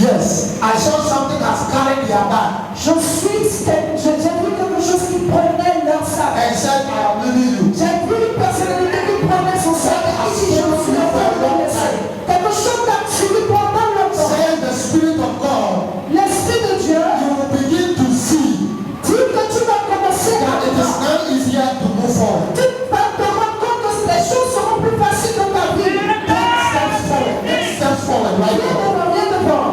Yes, I saw something has carried their bag. J'ai vu quelque chose qui prenait leur sac. And said, I am leaving you. J'ai vu une personnalité qui prenait son sac et qui dit, je me suis laissé. Quelque chose t'a suivi pendant longtemps. Says the Spirit of God. L'Esprit de Dieu. You will begin to see. Dis que tu vas commencer that it is now easier to move forward. Tu vas te rendre compte que les choses seront plus faciles dans ta vie. Next step forward, right now. Viens devant.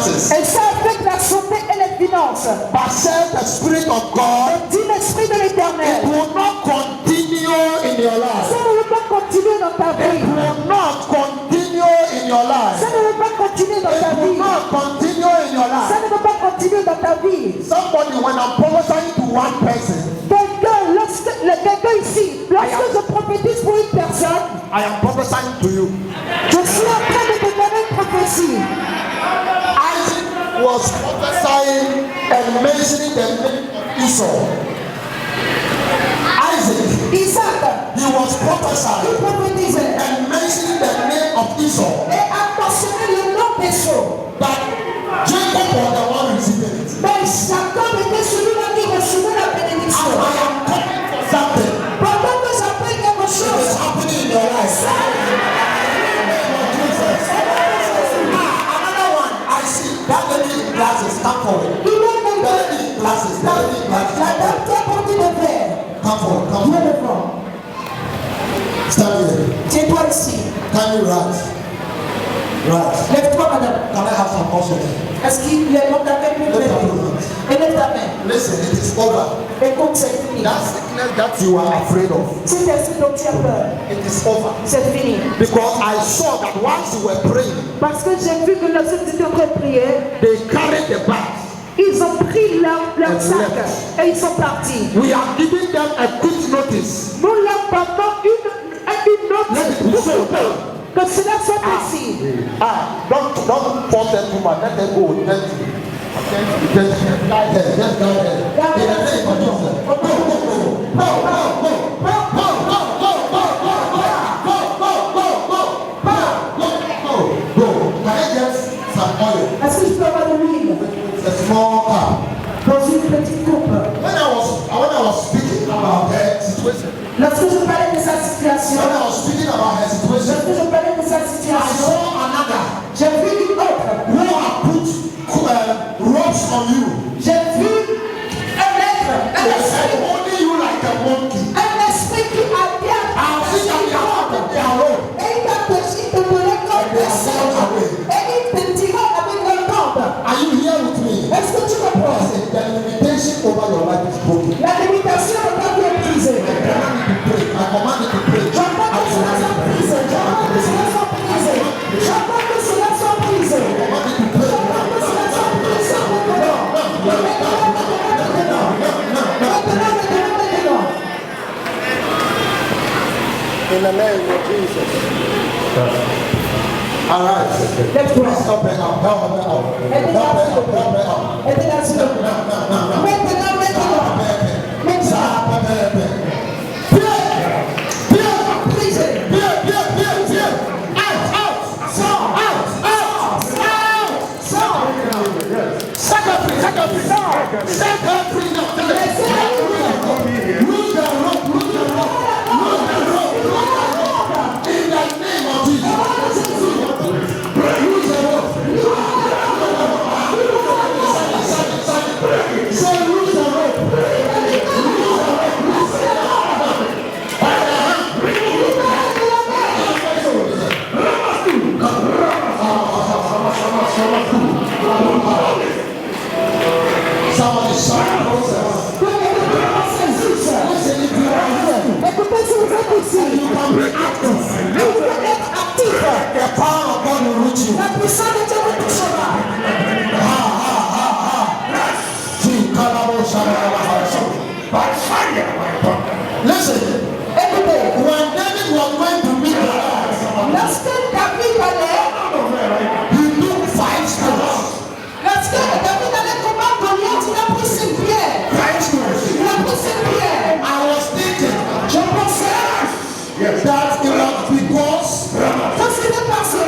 Et ça affecte la santé et les finances. But said the Spirit of God. Dis l'Esprit de l'Éternel. It will not continue in your life. Ça ne va pas continuer dans ta vie. It will not continue in your life. Ça ne va pas continuer dans ta It vie. will not continue in your life. Ça ne va pas continuer dans ta vie. Somebody, when I'm prophesying to one person, Quelqu'un ici, lorsque je prophétise pour une personne, I am prophesying to you. Je suis en train de te donner une prophétie. Isaac was prophesying and mentioning the name of Esau. Isaac, he was prophesying and mentioning the name of Esau. Et a mentionné le nom d'Esau. But Jacob was the one receiving it. Mais Jacob était celui-là qui recevait la bénédiction. I am coming for something. Pendant que j'appelle quelque chose, It is happening in your life. Another one, I see that lady in glasses, come forward. That lady in glasses, that lady in glasses. La dame qui a porté le verre. Come forward, come Viens forward. devant. Stand here. Tiens-toi ici. Can you rise? Rise. Lève-toi, madame. Can I have some also there? Est-ce qu'il est dans ta main pour Lift up lever? your hands. Et lève ta main. Listen, it is over. Écoute, c'est fini. That sickness that you are afraid of, Cet esprit dont tu as peur, it is over. c'est fini. Because I saw that once you were praying, Parce que j'ai vu que lorsque tu étais en train de prier, they carried the bag. ils ont pris leur sac et ils sont partis. We are giving them a quick notice. Nous leur donnons une note Let it be so. que cela soit ainsi. Don't force them too much. Let them go. Just guide them. Just guide them. In the name of Jesus. Go, go, go, go, go, go, go, go, go, go, go, go, go, go, go. Can I get some oil? Est-ce que je peux avoir de l'huile A small cup. dans une petite coupe? When I was speaking about her situation, Lorsque je parlais de sa situation, when I was speaking about her situation, lorsque je parlais de sa I situation, saw another j'ai vu une autre. who had put ropes on you. J'ai vu un être, They said only you like a monkey. un esprit qui a bien I've seen that they are put their rope. et il t'a péché de donner comme des serpents. Et il te tira avec leur corde. Are you here with me? Est-ce que tu comprends? The limitation over your life is broken. La limitation de ta vie est brisée. I command you to pray. J'entends que cela soit brisé. J'entends que cela soit brisé. J'entends que cela soit brisé. J'entends que cela soit brisé. Maintenant. In the name of Jesus. All right. Lève-toi. Help her out. Help her out. Help her out. Help her out. Aide-la sur le dos. No. Maintenant. Écoutez, si vous êtes ici, vous pouvez être actif. The power of God will reach you. La puissance de Dieu vous touchera. Listen, Écoutez, when David was going to meet Goliath, lorsque David allait, he took 5 stones. lorsque David allait combattre Goliath, il a pris ses pierres. 5 stones. Il a pris ses pierres. I was thinking Je pensais that it was because que c'était parce que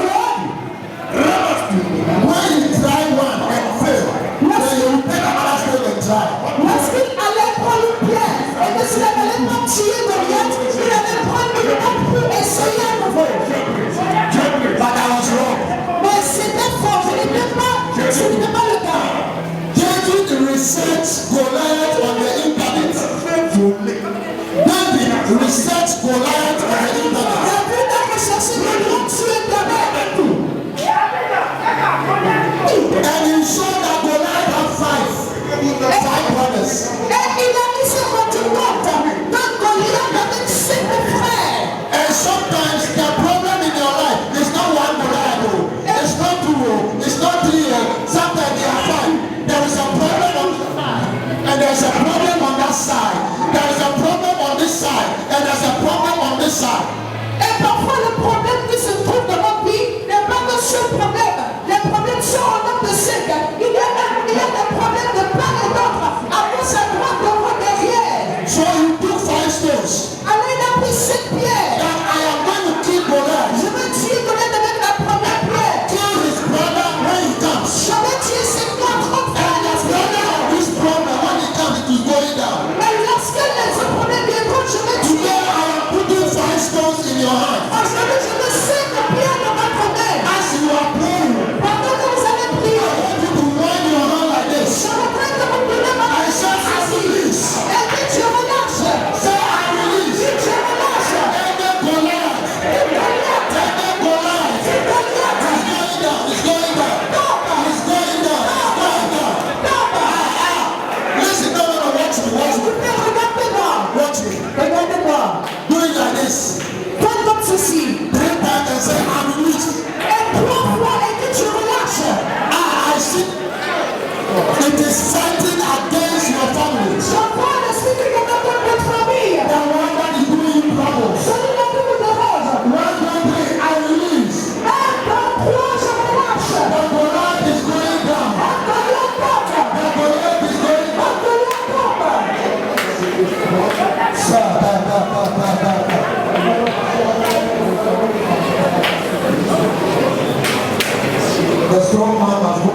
The strong man must go.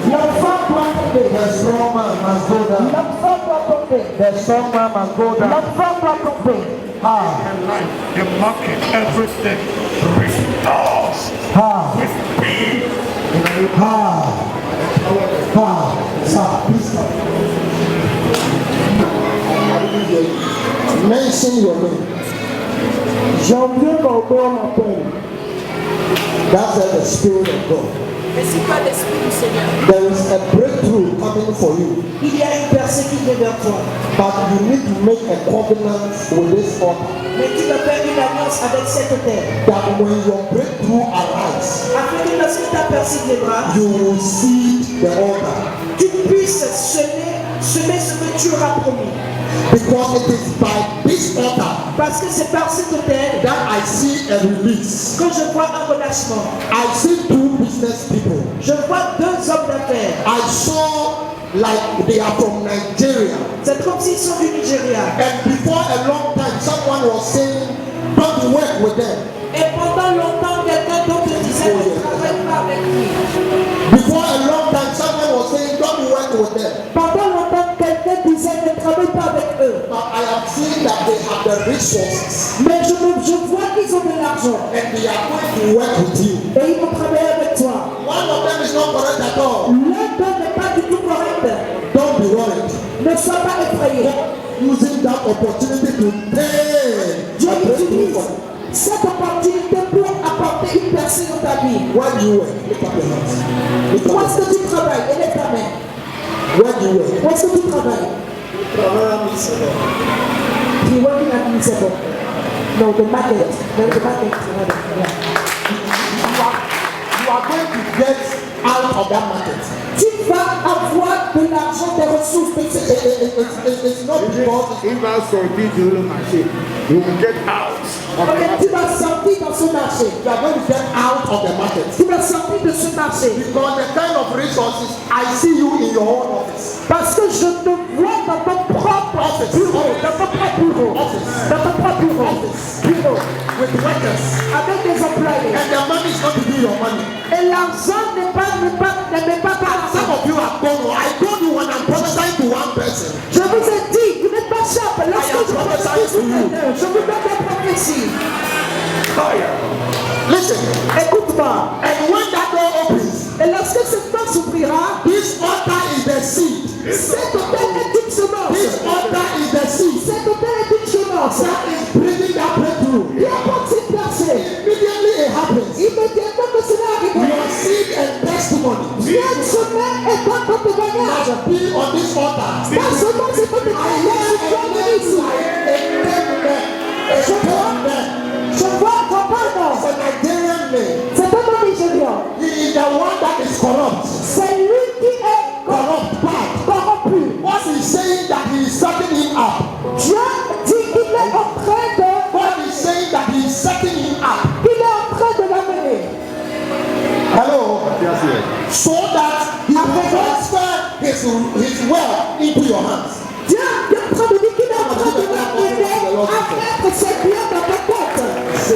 L'homme fort doit tomber. The strong man must go down. L'homme fort doit tomber. The strong man must go down. L'homme fort doit tomber. The market, everything restores with speed. Sir, please stop. Mention your name. Jean-Pierre Gordon m'appelle. That's the Spirit of God. Mais c'est pas l'esprit du Seigneur. There is a breakthrough coming for you. Il y a une percée qui vient vers toi. But you need to make a covenant with this altar. Mais tu dois faire une alliance avec cette terre. That when your breakthrough arrives, Afin que lorsque ta percée viendra, you will see the altar. tu puisses semer ce que tu auras promis. Because it is by this altar Parce que c'est par cette terre that I see a release. que je vois un relâchement. I see two business people. Je vois deux hommes d'affaires. I saw like they are from Nigeria. C'est comme s'ils sont du Nigeria. And before a long time, someone was saying, don't work with them. Et pendant longtemps, quelqu'un d'autre disait ne travaille pas avec lui. Before a long time, someone was saying, don't work with them. Pendant longtemps, quelqu'un disait ne travaille pas avec eux. But I have seen that they have the resources Mais je vois qu'ils ont de l'argent. and they are going to work with you. Et ils vont travailler avec toi. One of them is not correct at all. L'un d'eux n'est pas du tout correct. Don't be worried. Ne sois pas effrayé. Using that opportunity to pay Dieu a breakthrough utilise for cette opportunité pour apporter une personne dans ta vie. where you were. Lift up your hands. Lift up Où your est-ce que tu travailles? Élève ta main. hands. Where you were. Où est-ce que tu travailles? You working at Miserable. No, the market. The market. Yeah. You are going to get out of that market. Tu vas avoir de l'argent, des ressources. It's not because If I saw the machine, you will get out of the Ok, tu market. vas sortir dans ce marché. you are going to get out of the market. Tu vas sortir de ce marché. Because the kind of resources I see you in your own office. Parce que je te vois dans ton propre bureau. Dans ton propre bureau. Dans ton propre bureau. Bureau. With workers. Avec des employés. And the money is going to be your money. Et l'argent n'est pas Some of you have gone. I told you when I'm prophesying to one person. Je vous ai dit, vous n'êtes pas simple. Lorsque je prophétise sur quelqu'un, je vous donne des prophéties. Listen. Écoute-moi. And when that door opens, Et lorsque cette porte s'ouvrira, this altar is the seed. cet hôtel est une semence. This altar is the seed. Cet hôtel est une semence. That is bringing that breakthrough. Il apporte cette percée. Immediately it happens. Immédiatement que cela arrive, Your seed and testimony bien sommet est un ton témoignage. must be on this altar. Ta semence est un témoignage. Je vois ici. Je vois ton pardon. It's a Nigerian name. C'est un homme nigérian. He is the one that is corrupt. C'est lui qui est corrompu. What he's saying that he is setting him up. Dieu dit qu'il est en train de God is saying that he is setting him up. l'amener. Hello. So that he will transfer his wealth into your hands. Dieu est en train de dire qu'il est en train de l'amener à mettre ses biens dans ta tête. So,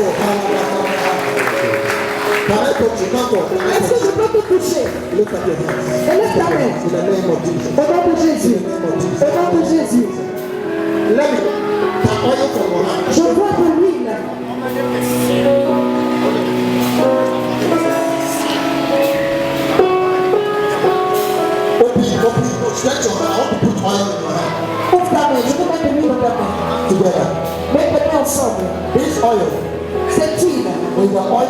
can I touch you? Come on. Est-ce que je peux te toucher? Lift up your hands. Élève ta main. In the name of Jesus. Au nom de Jésus. Au nom de Jésus. Let me can oil from your hand. Je vois de l'huile. Open, stretch your hand. I want to put oil in your hand. Ouvre ta main. Je peux mettre de l'huile dans ta main. Together. Mets les mains ensemble. This oil Cette huile. is the oil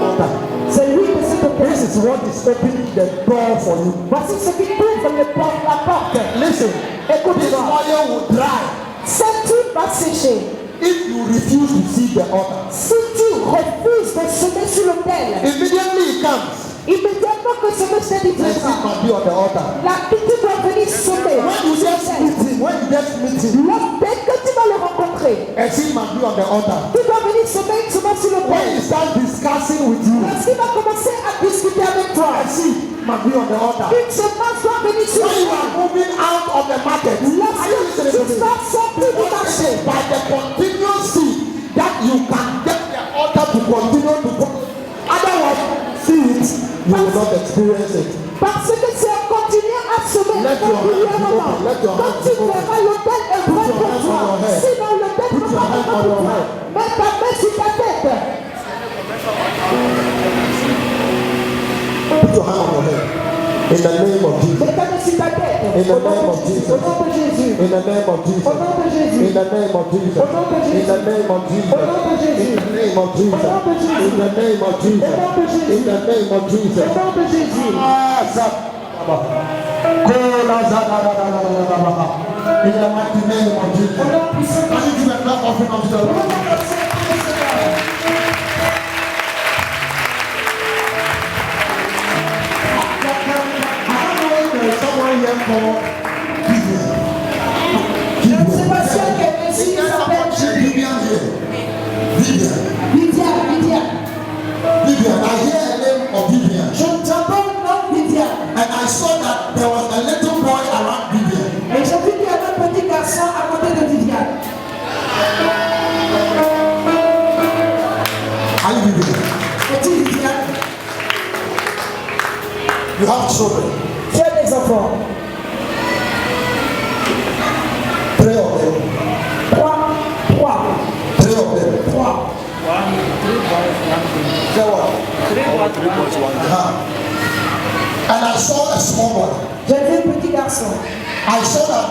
altar. C'est l'huile de cet hôtel. This is what is opening the door for you. Voici ce qui ouvre la porte. Listen, this Écoute-moi. oil will dry Cette huile va sécher. if you refuse to see the altar. Si tu refuses de semer sur l'autel, Immediately it comes. immédiatement que ce monsieur dit The seed must be on the altar. la petite doit venir semer. When you just meet him, Dès que tu vas le rencontrer, a seed must be on the altar. tu dois venir semer une semence sur When he l'autel. starts discussing with you, Parce qu'il va commencer à discuter avec toi. a seed must be on the altar. Une semence doit venir sur When you are l'autel. moving out of the market, are you Lorsque listening to tu me? vas sortir du marché, By the continuous seed that you can get the altar to continue to go. Otherwise, seeds you will not experience it. Parce que c'est en continuant à semer Let your hand be régulièrement. open. Let your Quand hand tu be open. verras le bel est Put vrai your pour hands toi. on your head. Sinon le bel Put ne your va hand pas on pour your toi. head. Mets ta main sur ta tête. Put your hand on your head. In the name of Jesus. Mets ta main sur ta tête. In the Au nom name de of Jésus. Jesus. Au nom de Jésus. In the name of Jesus. Au nom de Jésus. In the name of Jesus. Au nom de Jésus. In the name of Jesus. Au nom de Jésus. In the name of Jesus. Au nom de Jésus. In the name of Jesus. Au nom de Jésus. In the name of Jesus. Au nom de Jésus. In the mighty name of Jesus. Au nom puissant de Can you give a clap offering unto the Lord? I don't know if there is someone here called Vivian. Je ne sais pas si il y a quelqu'un ici Is qui there s'appelle someone Vivian here? Vivian. Vivian. Vivian. I hear a name of Vivian. J'entends le nom Vivian. And I saw that there was a little boy around Vivian. Et j'ai vu qu'il y avait un petit garçon à côté de Vivian. Are you Vivian? Petit Vivian, You have children. tu as des enfants. 3 of them. 3. 3 of them. 3. Say what? 3 boys, 1 girl. And I saw a small boy. J'ai vu un petit garçon. I saw that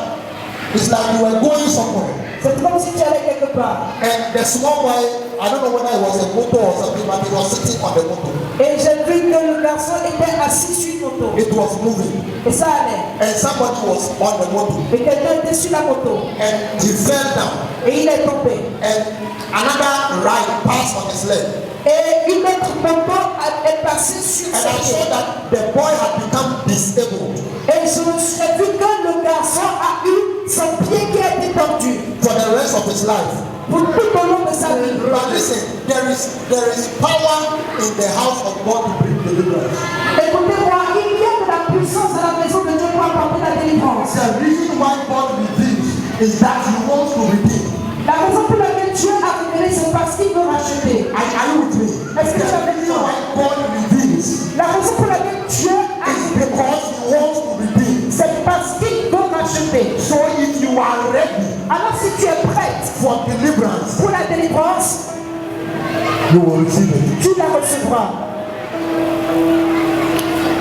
it's like you were going somewhere. C'est comme si tu allais quelque part. And the small boy, I don't know whether it was a motor or something, but he was sitting on the motor. Et j'ai vu que le garçon était assis sur une moto. It was moving. Et ça allait. And somebody was on the motor. Et quelqu'un était sur la moto. And he fell down. Et il est tombé. And another ride passed on his leg. Et une autre moto est passée sur And I ses saw pieds. that the boy had become disabled Et j'ai vu que le garçon a eu son pied qui a été tordu. for the rest of his life. Pour tout au long de sa vie. But listen, there is power in the house of God to bring deliverance. Écoutez-moi, il y a de la puissance à la maison de Dieu pour apporter la délivrance. The reason why God redeems is that He wants to redeem. La raison pour laquelle Dieu a révélé, c'est parce qu'il veut racheter. Are you with me? Est-ce que tu as The compris? reason why God redeems La raison pour laquelle Dieu a is révélé, because He wants to redeem. c'est parce qu'il veut racheter. So if you are ready Alors si tu es prête for deliverance, pour la délivrance, you will receive it. tu la recevras.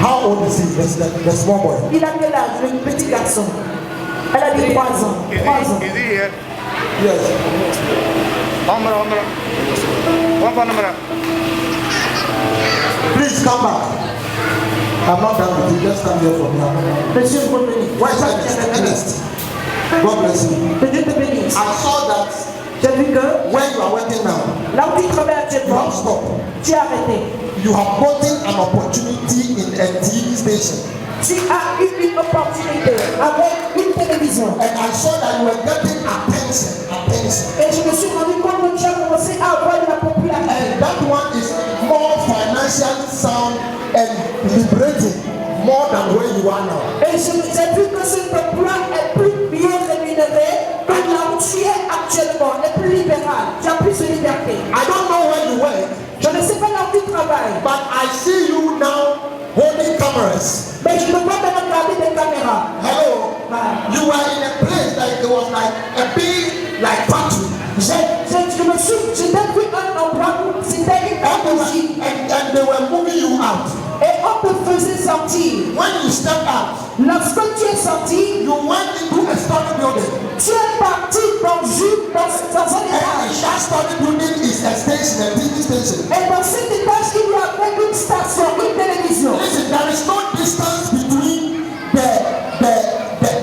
How old is he? The small boy. Il a quel âge, le petit garçon? Elle a dit 3 ans. 3 ans. Is he here? Yes. Omra. One for number. Please come back. I'm not done with you. Just come here for me. Monsieur le Premier. Why is that Ernest? God bless you. Que Dieu te bénisse. I saw that J'ai vu que where you are working now, là où tu travailles you actuellement, have stopped. tu as arrêté. You have gotten an opportunity in a TV station. Tu as eu une opportunité avec une télévision. And I saw that you were getting attention. Et je me suis rendu compte que tu as commencé à avoir de la popularité. And that one is more financially sound and liberating more than where you are now. Et j'ai vu que cet emploi est plus bien rémunéré que là où tu es actuellement, est plus libéral. Tu as plus de liberté. I don't know where you work, Je ne sais pas là où tu travailles, but I see you now holding cameras. mais je te vois maintenant regarder des caméras. Hello. Ah. You were in a place that it was like a big factory. J'étais vu un endroit où c'était une industrie And they were moving you out. et on te faisait sortir. When you step out, Lorsque tu es sorti, you went into a story building. tu es parti dans un And étage. that story building is a station, a TV station. Et dans cet étage, il y avait une station, une télévision. Listen, there is no distance between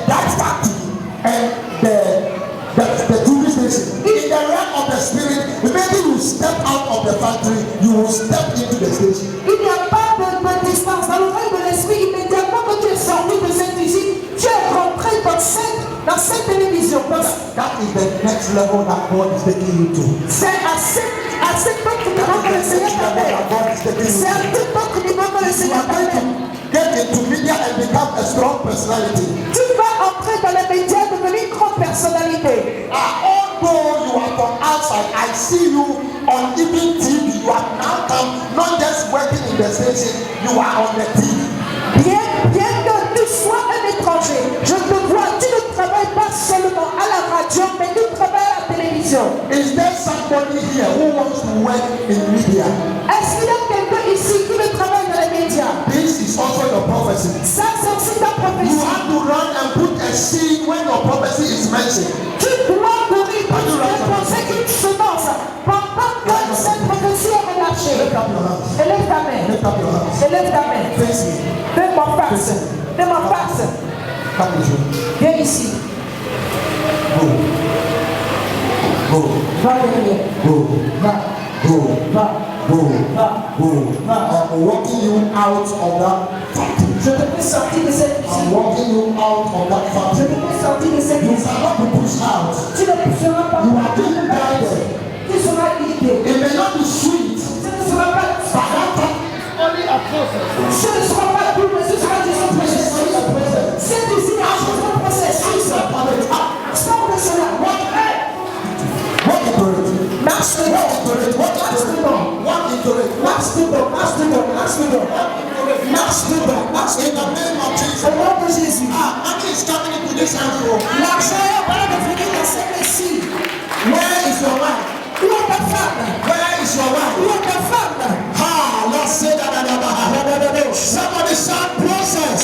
that factory and the TV station. In the realm of the spirit, maybe you step out of the factory, you will step into the station. Il n'y a pas de distance. Dans le règne de l'esprit, immédiatement que tu es sorti de cette usine, tu es rentré dans cette télévision. That is the next level that God is taking you to. C'est à cet autre niveau que le Seigneur t'appelle. C'est à cet autre niveau que le You Seigneur are going t'appelle. to get into media and become a strong personality. Tu vas entrer dans les médias, devenir une grande personnalité. Although you are from outside, I see you on even TV. You have now come, not just working in in the station, you are on the TV. Bien que tu sois un étranger, je te vois, tu ne travailles pas seulement à la radio, mais tu travailles à la télévision. Is there somebody here who wants to work in media? Est-ce qu'il y a quelqu'un ici qui veut travailler dans les médias? This is also your prophecy. Ça, c'est aussi ta You prophétie. have to run and put a seed when your prophecy is mentioned. Tu dois courir pour déposer une semence pendant que cette prophétie est relâchée. Lift up your hands. Élève ta main. Lift up your hands. Élève ta main. Face me. Fais-moi face. Fais-moi face. Come with you. Viens ici. Go. Go. Va derrière. Go. Va. Go. Va. Go. Va. Go. Va. I'm walking you out of that factory. Je te fais sortir de cette I'm usine. walking you out of that Je factory. te fais sortir de cette You usine. cannot be pushed out. Tu ne seras pas You are being guided. Tu seras guidé. It may not be sweet, Ce ne sera pas but that Only a process. ce ne sera pas doux, mais ce sera juste un processus. Cette usine a juste un processus. Sors de cela. walk into it. Marche dedans. Marche dedans. Walk into it. Marche dedans. Marche dedans. Marche dedans. Marche dedans. Marche In dedans. the name of Jesus. Au nom de Jésus. Money is coming into this house. L'argent va devenir dans cette ici. Where is your wife? Où est ta femme? Where is your wife? Où est ta femme? Ha, let's say that. Somebody shout process.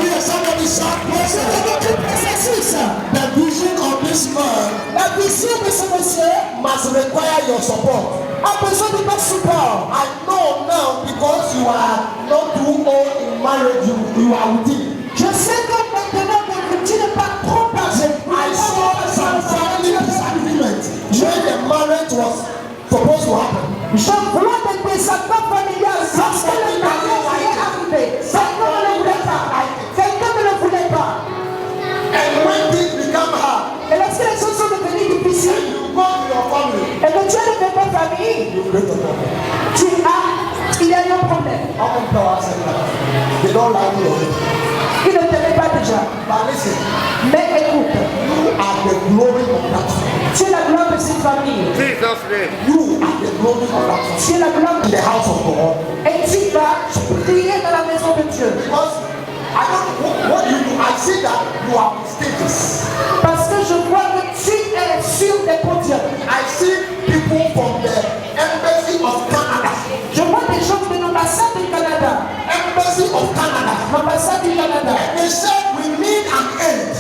Yeah, somebody shout process. The vision of this man La vision de ce monsieur must require your support. a besoin de ton support. I know now because you are not too old in marriage, you are with him. Je sais que maintenant que tu n'es pas trop âgé. I saw some family disagreement when the marriage was supposed to happen. Je vois des désaccords familiales lorsque le mariage est arrivé. Quelqu'un ne le voulait pas. Quelqu'un ne le voulait pas. And when things become hard, Et lorsque les choses sont devenues difficiles, you go to your family, et que tu es de ta famille, you break the problem. il y a eu un problème. How come power said that? They don't like you already. Il ne t'aimait pas déjà. But listen, Mais écoute, you are the glory of that family. tu es la gloire de cette famille. Jesus' name. You are the glory of that family. Tu es la gloire In the house of God. et tu vas prier dans la maison de Dieu. Because I don't what you do, I see that you are with stages. Parce que je vois que tu es sur des podiums. I see people from the embassy of Canada. Je vois des gens de l'ambassade du Canada. Embassy of Canada. L'ambassade du Canada. They said we need an aid.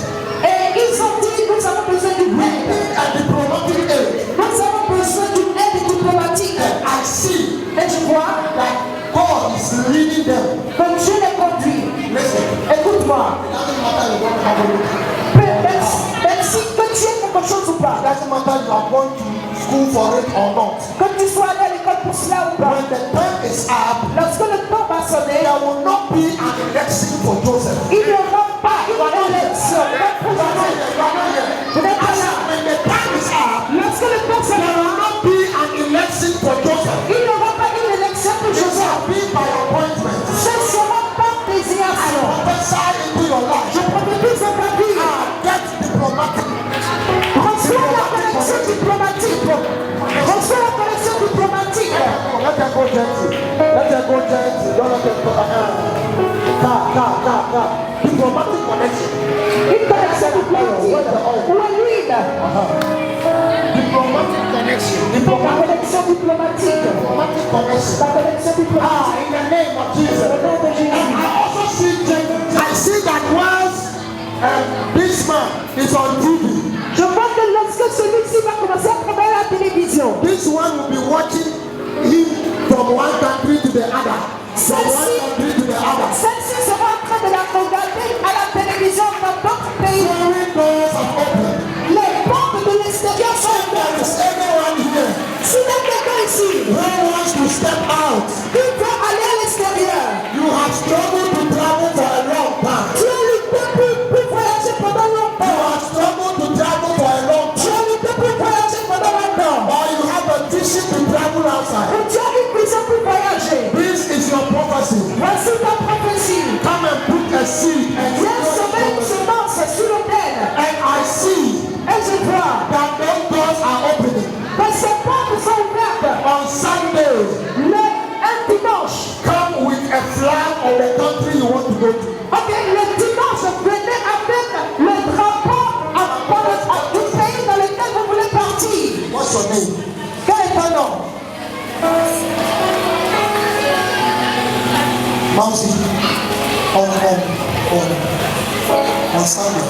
Et ils ont dit nous avons besoin d'une We aide. need a diplomatic aid. Nous avons besoin d'une aide diplomatique. And I see Et je vois that God is leading them. que Dieu les conduit. Listen, Écoute-moi. it doesn't matter you don't have anything. Merci que tu aies quelque chose ou It pas. doesn't matter you are going to school for it or not. Que tu sois allé à l'école pour cela ou pas. When the time is up, Lorsque le temps va sonner, there will not be an election for Joseph. il n'y aura pas une élection. Je n'ai pas là. When the time is up, Lorsque le temps there sonnera, will not be an election for Joseph. il n'y aura pas une élection pour It Joseph. shall be by appointment. Ce sera par désignation. Prophesy into your life. Je prophétise à ta vie. Get diplomatic. Reçois la connexion diplomatique. Reçois la connexion diplomatique. Let her go gentle. Let her go gentle. Don't let her go. Car. Diplomatic connection. Une connexion diplomatique. Où est l'huile? Diplomatic connection. La connexion diplomatique. Diplomatic connection. La connexion diplomatique. In the name of Jesus. Au nom de And Jésus. I also see I see that once this man is on TV, Je vois que lorsque celui-ci va commencer à travailler à la télévision, this one will be watching him from one country to the other. From one country to the other. celle-ci sera en train de la regarder à la télévision dans d'autres pays. Foreign doors are open. Les portes de l'extérieur sont There ouvertes. is anyone here S'il y a quelqu'un ici who wants to step out. qui veut aller à l'extérieur, You have struggled to travel for a long time. tu as lutté pour voyager pendant You longtemps. have struggled to travel for a long Tu time. as lutté pour voyager pendant longtemps. Or you have a vision to travel outside. Et tu as une vision pour voyager. This is your prophecy. Voici of the country you want to go to. Ok, le dimanche, venez avec le drapeau du pays dans lequel vous voulez partir. What's your name? Quel est ton nom? Mousy. On Sunday.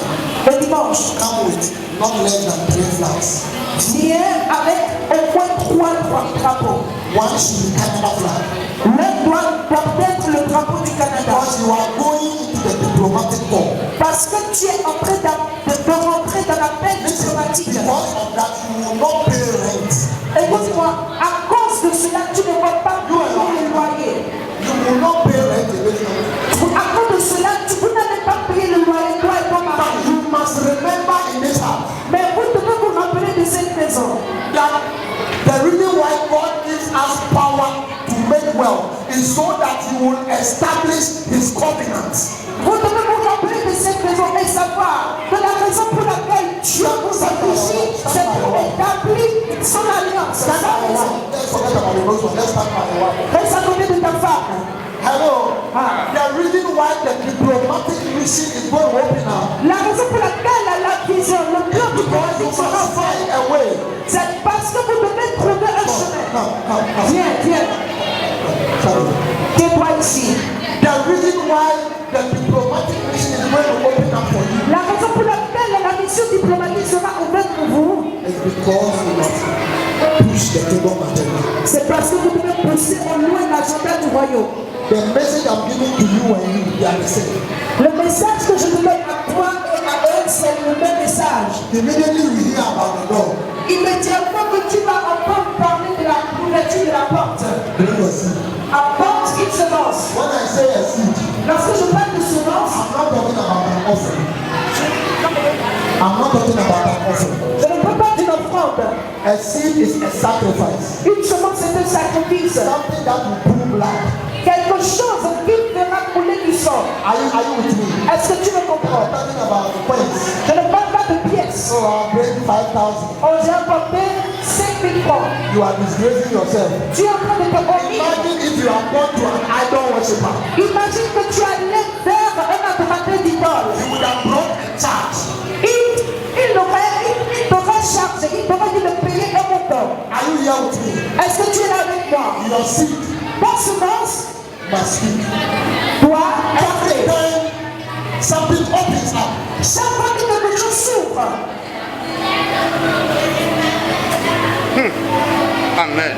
Le dimanche, Come with not less than 3 flags. viens avec au moins 3 drapeaux. One should be Canada flag. L'un doit être le drapeau du Canada. Because you are going into the diplomatic corps. Parce que tu es en train de rentrer dans la paix diplomatique. Because of that, you will not pay rent. Écoute-moi, à cause de cela, tu ne vas pas payer le loyer. You will not pay rent again. À cause de cela, vous n'allez pas payer le loyer, toi et ton mari. You must remember in this house Mais vous devez vous rappeler de cette maison. that the reason why God gives us power to make wealth is so that He will establish His covenant. Vous devez vous rappeler de cette maison et savoir que la raison pour laquelle Dieu vous a ici, c'est pour établir son alliance. Let's forget about the rose one. Let's start by the one. Reste à côté de ta femme. Hello. The reason why the diplomatic mission is going to open up. La raison pour laquelle la vision, le plan Because you diplomatique sera must fait, find a way. c'est parce que vous devez trouver un chemin. Come. Viens. Sorry. Tais-toi ici. The reason why the diplomatic mission is going to open up for you La raison pour laquelle la mission diplomatique sera ouverte pour vous, is because you must push the kingdom agenda. c'est parce que vous devez pousser au loin l'agenda du royaume. The message I'm giving to you and you, they are the same. Le message que je te donne à toi et à eux, c'est le même message. Immediately we hear about the door. Immédiatement que tu vas entendre parler de l'ouverture de la porte, Bring your seed. apporte une semence. When I say a seed, Lorsque je parle de semence, I'm not talking about an offering. I'm not talking about an offering. je ne peux pas d'une offrande. A seed is a sacrifice. Une semence, c'est un sacrifice. Something that will pull blood. Quelque chose qui fera couler du sang. Are you with me? Est-ce que tu me I'm comprends? talking about coins. Je ne parle pas de pièces. So I'll bring 5,000. On j'ai apporté 5 000 francs. You are disgracing yourself. Tu es en train de te honner. Imagine if you are gone to an idol worshiper. Imagine que tu allais vers un adorateur d'idole. You would have brought a charge. Il t'aurait chargé, il t'aurait dit de payer un montant. Are you here with me? Est-ce que tu es là avec moi? Your seed Ta semence must speak. doit Every parler. time something opens up, Chaque fois que quelque chose s'ouvre, Amen.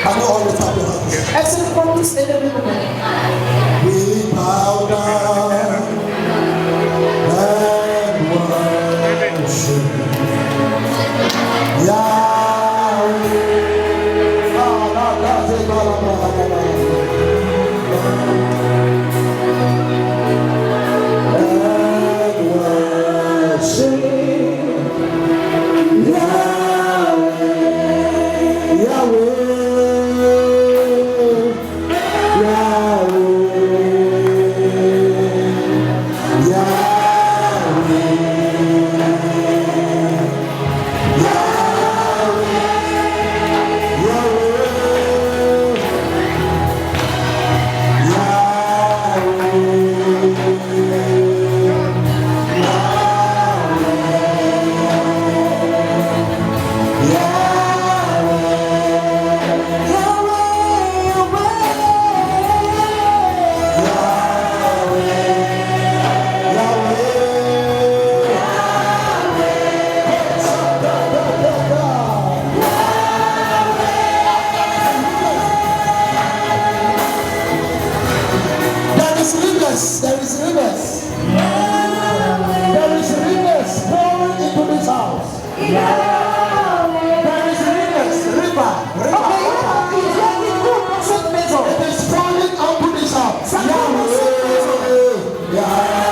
can you all lift up your hands? est-ce que nous tous élever nos mains? We bow down and worship Yahweh. And worship There is rivers. There is rivers pouring into this house. There is rivers, river. It is pouring onto this house. Yahweh,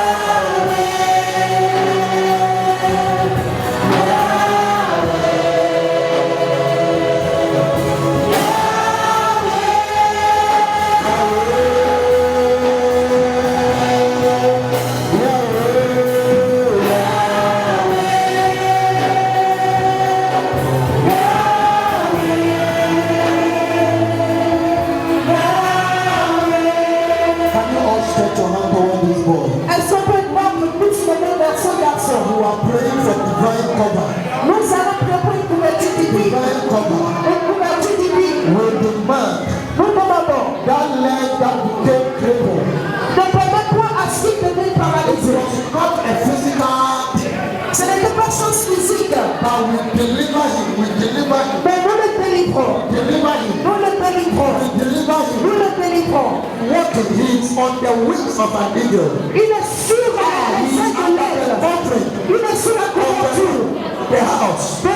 But we deliver him. We deliver him. Mais nous le délivrons. Deliver him. Nous le délivrons. Deliver him. Nous le délivrons. Walking, he is on the wings of an eagle. Il est sur la He is under the covering Il est sur la couverture of the house. de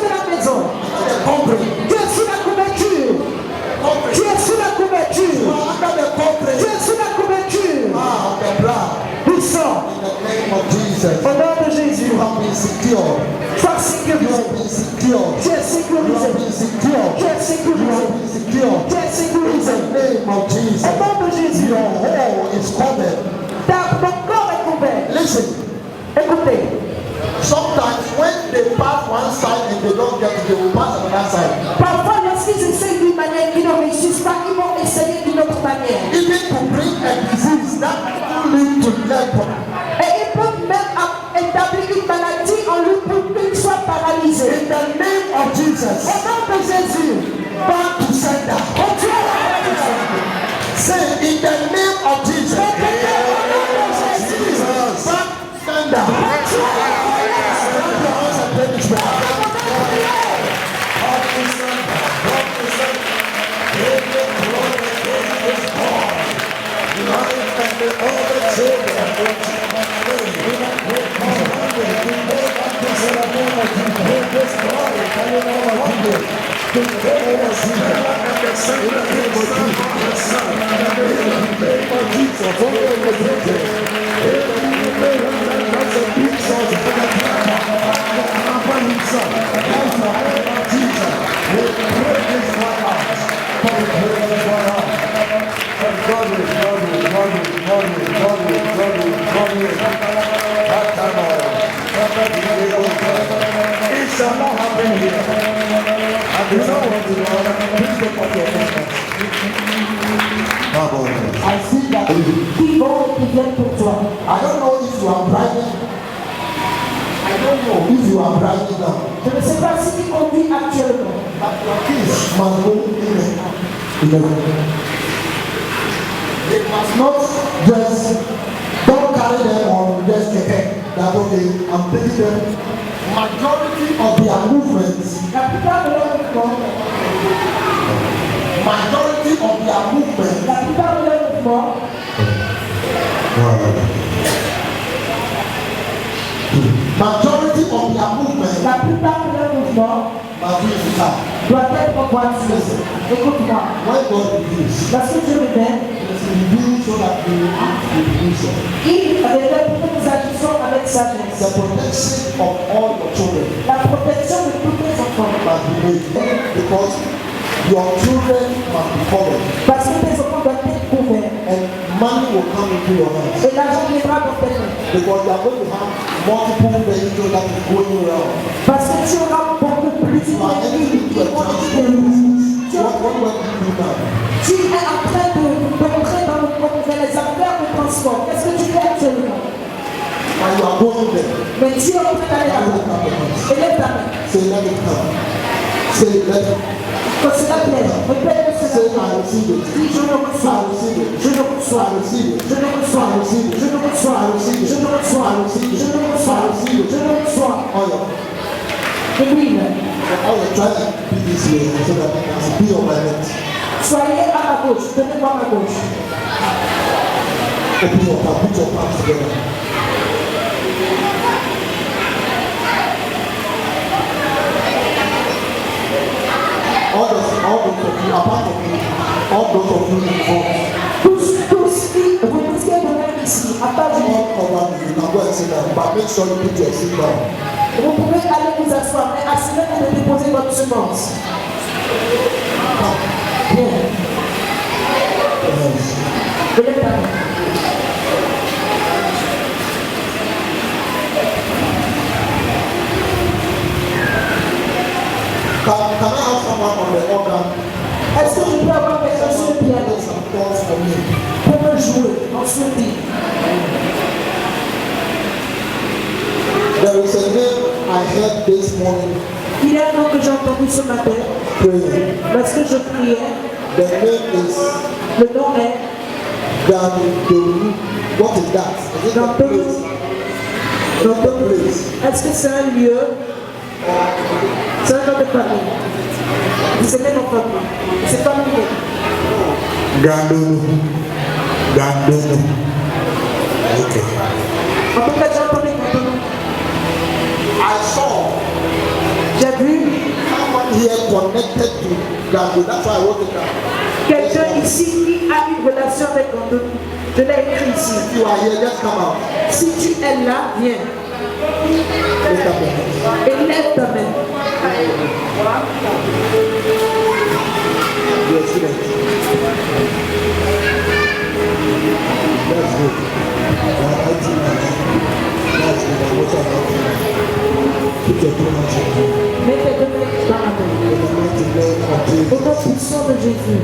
la maison. The covering. Tu es sur la couverture. Tu es sur la couverture. Under the covering. Tu es sur la couverture. Of the blood. Du sang. In the name of Jesus. Au nom de Jésus. You have been secured. Sois You sécurisé. have been secured. Tu es You sécurisé. have been secured. Tu es You sécurisé. have been secured. Tu es sécurisé. In the name of Jesus. Au nom de Jésus. Your home is covered. Ton corps est couvert. Listen. Écoutez. Sometimes when they pass one side and they don't get it, they will pass another side. Parfois, lorsqu'ils essayent d'une manière qu'ils ne réussissent pas, ils vont essayer d'une autre manière. Even to bring a disease that will lead to leper. Et ils peuvent même établir une maladie en lui pour qu'il soit paralysé. In the name of Jesus. Au nom de Jésus. Back to sender. Say in the name of Jesus. Back to sender. It shall not happen here. And the Lord want to know, please take off your mask. I see that. Qui vont et qui viennent pour toi. I don't know if you are driving. I don't know if you are driving now. Je ne sais pas si tu conduis actuellement. But your kids must go in the They must not just don't carry them on just a head. That okay, I'm taking them. Majority of their movements. La plupart de leurs mouvements. Majority of their movements. La plupart de leurs mouvements. Majority of their movements. La plupart de leurs mouvements Must be in the car. doivent être en voiture. Écoute-moi. When God reveals, Lorsque Dieu révèle, it's revealed so that we will act with wisdom. il révèle pour que nous agissions avec sagesse. The protection of all your children La protection de tous les enfants. must be made because your children must be covered Parce que tes enfants doivent être couverts. and money will come into your hands Et l'argent viendra dans tes mains. because you are going to have multiple vehicles that is going around. Parce que tu auras beaucoup plus You are entering into a transport business. What will you do now? Tu es en train de rentrer dans les affaires de transport. Qu'est-ce que tu fais actuellement? And you are going there. Mais tu es en train d'aller là-bas. Élève ta main. Say let it come. Say let it. Que cela plaise. Répète Say cela. I receive it. Dis je le I reçois. receive it. Je le reçois. I receive it. Je le reçois. I receive it. Je le reçois. I receive it. Je le reçois. I receive it. Je le reçois. I receive it. Je le reçois. Oil. Et l'huile. I will try to be this way so that I can be on my left. Soyez à ma gauche. Tenez-moi à ma gauche. Open your palm, put your palms together. All those of you, apart from me, all those of you in front, Tous qui est donné ici, à part du monde. all over me, you can go and sit down, but make sure you put your seat down. Vous pouvez aller vous asseoir, mais assurez-vous de déposer votre semence. Bien. Yes. Levez ta main. Can I have someone on the organ? Est-ce que je peux avoir quelqu'un sur le piano Play some chords for me. pour me jouer en souris? There is a name I heard this morning Il y a un nom que j'ai entendu ce matin, praying. lorsque je priais. The name is Le nom est Danderu. What is that? Is it the place? Donc, est-ce que c'est un lieu? C'est un nom de famille. C'est même en famille. C'est familier. Gandono. Okay. En tout cas, j'ai entendu Gandono. I saw J'ai vu someone here connected to Gando. That's why I wrote it down. quelqu'un ici qui a une relation avec Gandono. Je l'ai écrit ici. If you are here, just come out. Si tu es là, viens. Lift up your hands. Et lève ta main. You're a student. That's good. That's good. What's up? Put your two hands on. Mets tes deux mains dans la main. In the mighty name of Jesus. Au nom puissant de Jésus.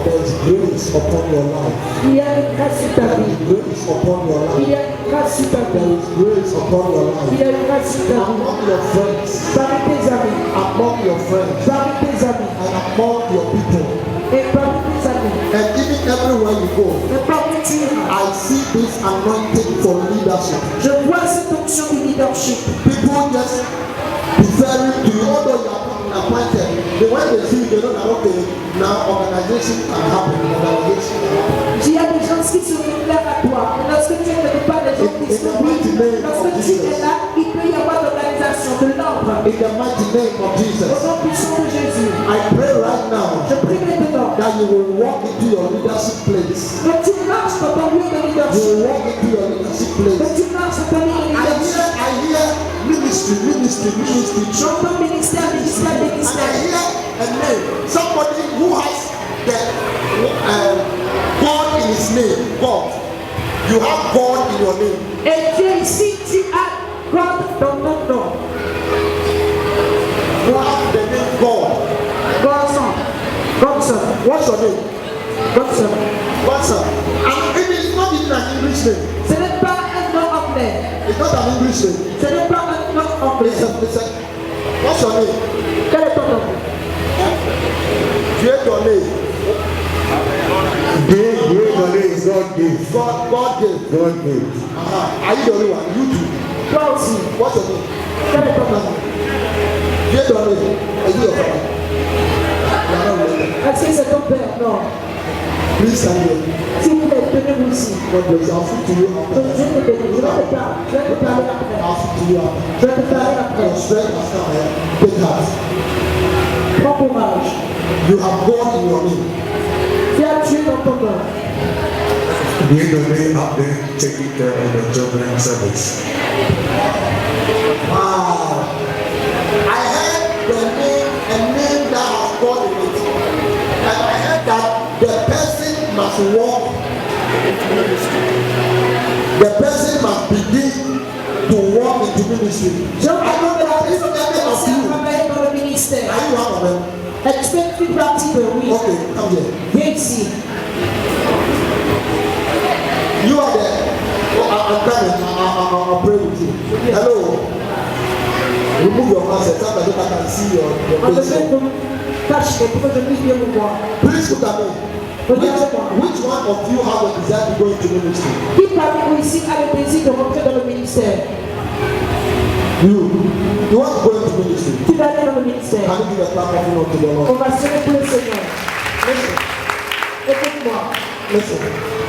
There's grace upon your life. Il y a une grâce sur ta There vie. is grace upon your Il y life. a une grâce sur ta There vie. is grace upon your Il life. y a une grâce sur ta vie. Among your friends, Parmi tes amis. among your friends, Parmi tes amis. and among your people, Et parmi tes amis. and even everywhere you go, Et parmi tu iras. I see this anointing for leadership. Je vois cette onction du leadership. People just preferring to you, although you are appointed. They when they see you, they know that okay, now organization can happen. Organization can happen. Il y a des gens qui se réfèrent à toi. Et lorsque tu es quelque part, les gens qui se réfèrent. Lorsque tu es là, il peut y avoir l'organisation de l'ordre. In the mighty name of Au Jesus, nom puissant de Jésus. I pray right now Je prie maintenant that you will walk into your leadership place. que tu marches dans ton lieu de You leadership. will walk into your leadership Que place. tu marches dans ton lieu de leadership. I hear ministry. J'entends ministère. And I hear a name, somebody who has the God in his name. God. You have God in your name. Et tu es ici, tu as God dans ton nom. You have the name God. Godson. What's your name? Godson. Godson. And it's not even an English name. Ce n'est pas un nom anglais. It's not an English name. Ce n'est pas un nom anglais. Listen. What's your name? Quel est ton nom? Create your name. God gave. God gave. Are you the only one? You too. Toi aussi. What's your name? Quel est ton nom? Create your name. Are you your father? You are not related. Est-ce que c'est ton père? Non. Please stand here. S'il vous plaît, tenez-vous ici. God bless you. I'll speak to you after. Je vais te bénir. Je vais te parler. Je vais te parler après. I'll speak to you after. Je vais te parler après. Your strength has come here. Take heart. Prends courage. You have God in your name. Tu as Dieu dans ton nom. We're going to be up there taking care of the children's service. Wow. I heard the name, a name that has God in it. And I heard that the person must walk into ministry. The person must begin to walk into ministry. Je I know that if any of commencer à you, travailler dans le ministère. are you one of them? Est-ce que tu fais partie de oui? Okay, come here. Viens ici. You are there. Oh, I'm coming. I'll pray with you. Hello. Remove your mask so that I can see your Enlevez face. ton cache pour que je puisse bien vous voir. Please look at me. Which one of you have a desire to go into ministry? Qui parmi vous ici a le désir de rentrer dans le ministère? You want to go into ministry? Tu vas aller dans le ministère. Can you give a clap of honor to the On Lord? va serrer pour le Seigneur. Listen, Écoute-moi. listen.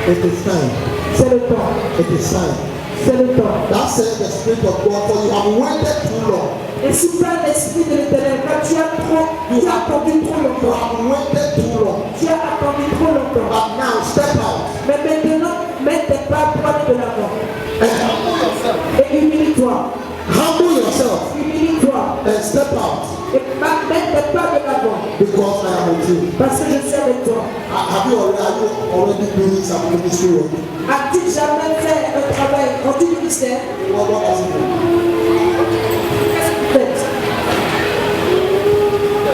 It is time. C'est le temps. It is time. C'est le temps. That said the Spirit of God, for you have waited too long. Et si par l'Esprit de l'Éternel, car tu as attendu trop You longtemps. have waited too long. Tu as attendu trop longtemps. But now step out Mais maintenant, mets tes pas pour aller de l'avant. and humble yourself. Et humilie-toi. Humble yourself Humilie-toi. and step out Et mets tes pas de l'avant. because I am with you. Parce que je suis avec toi. Are you already doing some ministry work? As-tu jamais fait un travail dans ton ministère? What has it been? Qu'est-ce que tu fais?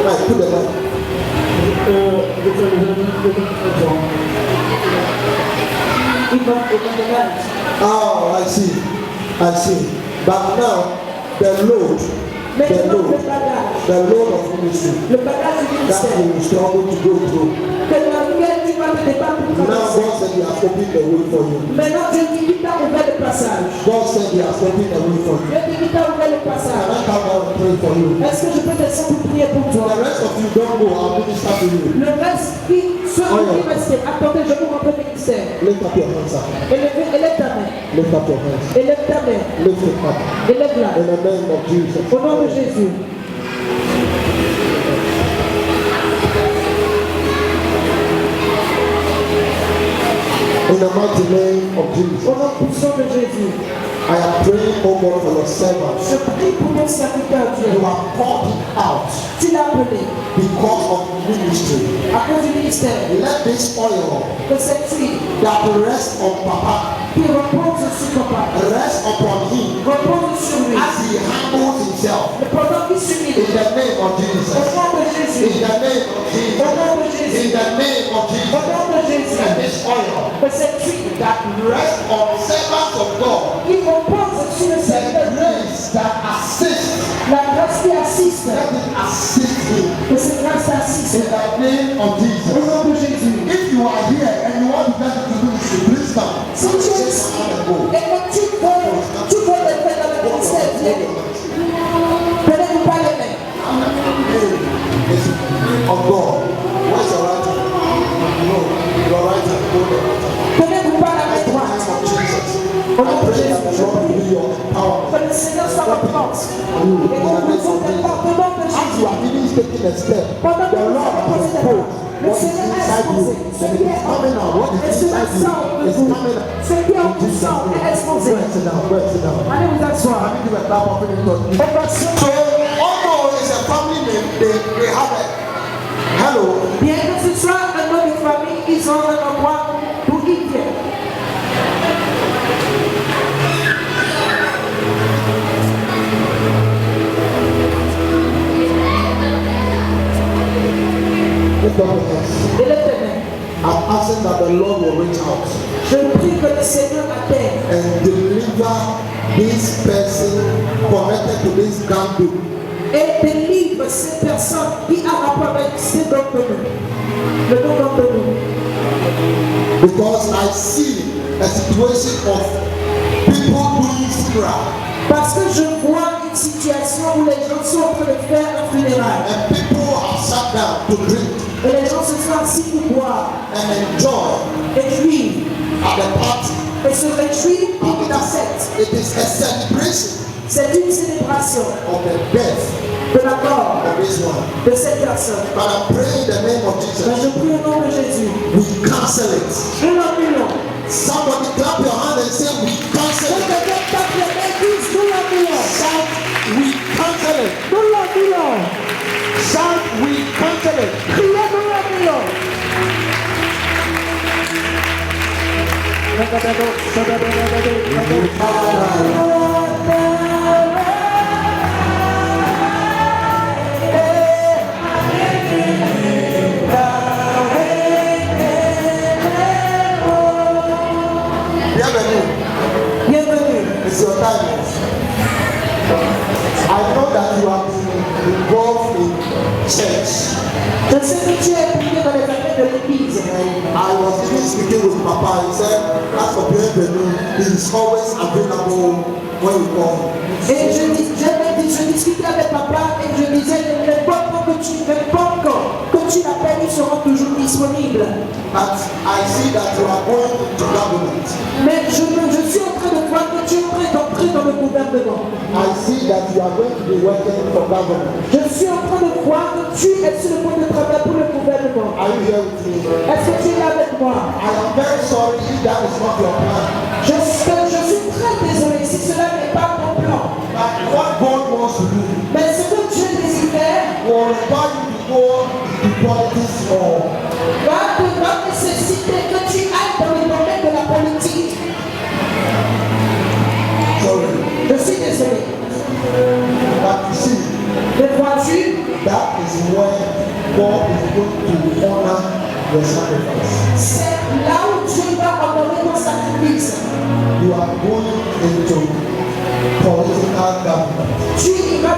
Right, put the mic. Oh, I see. But now the load Mais the non, le load of ministry le bagage du that ministère, you will struggle to go through. que dans lequel tu vas te débattre pour Now traverser. God said He has opened the way for you. Maintenant, Dieu dit qu'il t'a ouvert le passage. God said He has opened the way for you. Dieu dit qu'il t'a ouvert le Can passage. I come down and pray for you? Est-ce que je peux descendre pour prier pour toi? The rest of you don't go. I'll minister to you. Le reste, ceux qui restent, attendez, je vous rends le ministère. Lift up your hands up. Élève ta main. Lift up your hands. Élève ta main. Lift it up. Élève-la. In the name of Jesus. Au nom de Jésus. In the mighty name of Jesus. Au nom puissant de Jésus. I am praying, oh God, for your servants. Je prie pour mon serviteur Dieu. You have called him out Tu l'as appelé because of ministry. à cause du ministère. Let this oil Que cette huile that rests on Papa qui repose sur papa, rest upon him repose sur lui. as he humbles himself. Le pendant qu'il s'humilie. In the name of Au Jesus. nom de In Jésus. the name of Au Jesus. nom de In Jésus. the name of Au Jesus. nom de Jésus. Let this oil Que cette huile that rests on servants of God, qui repose sur le the serviteur Dieu, grace that assists, la grâce qui assiste, let it assist him. que cette grâce assiste. In the name of Au Jesus. nom de Jésus. If you are here and you want to get into ministry, please come. Si tu es ici et que tu veux le faire dans le ministère, viens. Prenez-vous pas les mains. Of God. Where's your right hand? No, your right hand. Go the right hand. Prenez-vous pas la main In the droite. name of Jesus. I pray that the Lord will be your power. Que le Seigneur soit votre force. You, Et in qu'on the vous name of ouvre les Jesus. portes au nom de As you Jésus. are even taking a step, Pendant que the vous Lord avez has posé des exposed pas, le what is Seigneur a inside you. exposé ce And it qui is est en coming out. What vous. Et is cela inside sort you de is vous. coming out. Ce qui est en vous sort est exposé. Go and sit down. Go and sit down. Allez vous asseoir. Let me give a clap of it to you. Ovation. So, although it's a family name, they have a hello. Bien que ce soit un nom de famille, ils ont un endroit d'où ils viennent. Lift up your hands. Élève tes mains. I'm asking that the Lord will reach out Je prie que le Seigneur atteigne and deliver this person connected to this gang group. et délivre ces personnes qui ont rapport avec ces dons de nous. Le nom d'entre nous. Because I see a situation of people doing funeral Parce que je vois une situation où les gens sont en train de faire un funérail. and people have sat down to drink Et les gens se sont assis pour boire and enjoy et jouir. at the party. Et se réjouir pour la fête. It is a celebration C'est une célébration of the death de la mort of this one. de cette personne. But I pray in the name of Mais Jesus, je prie au nom de Jésus. we cancel it. Nous l'annulons. Somebody clap your hand and say, we cancel Que it. quelqu'un tape les mains et dise, nous l'annulons. Shout, we cancel it. Nous l'annulons. Shout, we cancel it. Criez, nous l'annulons. Bienvenue. Bienvenue. It's your time. I know that you have been involved in church. Je sais que tu es impliqué dans les affaires de l'église. I was even speaking with Papa. He said, as for bienvenue, he is always available when you call. Et je discutais avec papa et je disais, n'importe que tu l'appelles, ils seront toujours disponibles. But I see that you are going into government. Mais je suis en train de voir que tu es en train d'entrer dans le gouvernement. I see that you are going to be working for government. Je suis en train de voir que tu es sur le point de travail pour le gouvernement. Are you here with me? Est-ce que tu es là avec moi? I am very sorry if that is not your plan. Je suis très désolé si cela n'est pas ton plan. But what God wants to do Mais ce que Dieu désire faire will require you to go into politics or va nécessiter que tu ailles dans le domaine de la politique. sorry. Je suis désolé. But you see, Mais vois-tu, that is where God is going to honor your sacrifice. c'est là où Dieu va honorer ton sacrifice. You are going into political government. Tu iras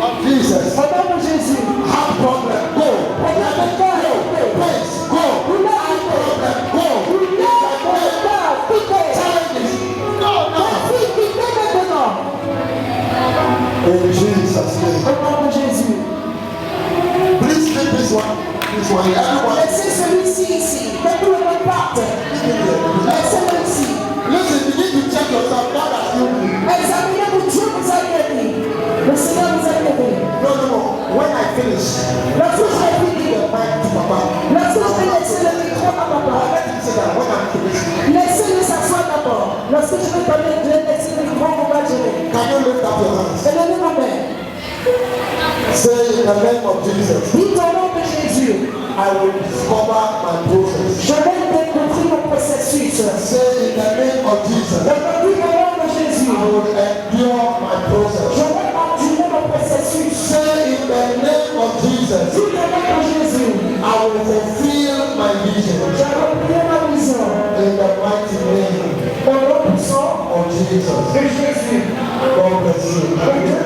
of Jesus. Au nom de Jésus. Have problem, go. Problème de cœur, Praise, go. douleur, Have problem, go. Challenges, go now. In Jesus' name. Au nom de Jésus. Please keep this one. This one. Everyone. Laissez celui-ci ici. Que tout le monde parte. Laissez-le ici. Listen, begin to check yourself. God has healed you. Examinez-vous, Dieu vous a guéri. Le Seigneur vous a guéri. No. When I finish, Lorsque je vais finir, mic to Papa. lorsque je vais laisser le micro à papa, Let him say that when I'm finished. laissez-le s'asseoir d'abord. Lorsque je vais donner Dieu, laissez le micro, on va gérer. Can you lift up your hands? Et levez vos mains. Say in the name of Jesus, Dites au nom de Jésus, I will discover my process. je vais découvrir mon processus. Say in the name of Jesus, Je vais dire au nom de Jésus, I will endure my je process. vais endurer mon processus. Say in the name of Jesus, Dites au nom de Jésus, I will fulfill my vision. je vais prier ma vision. In the mighty name Au nom puissant of Jesus. de Jésus. God bless you. Que Dieu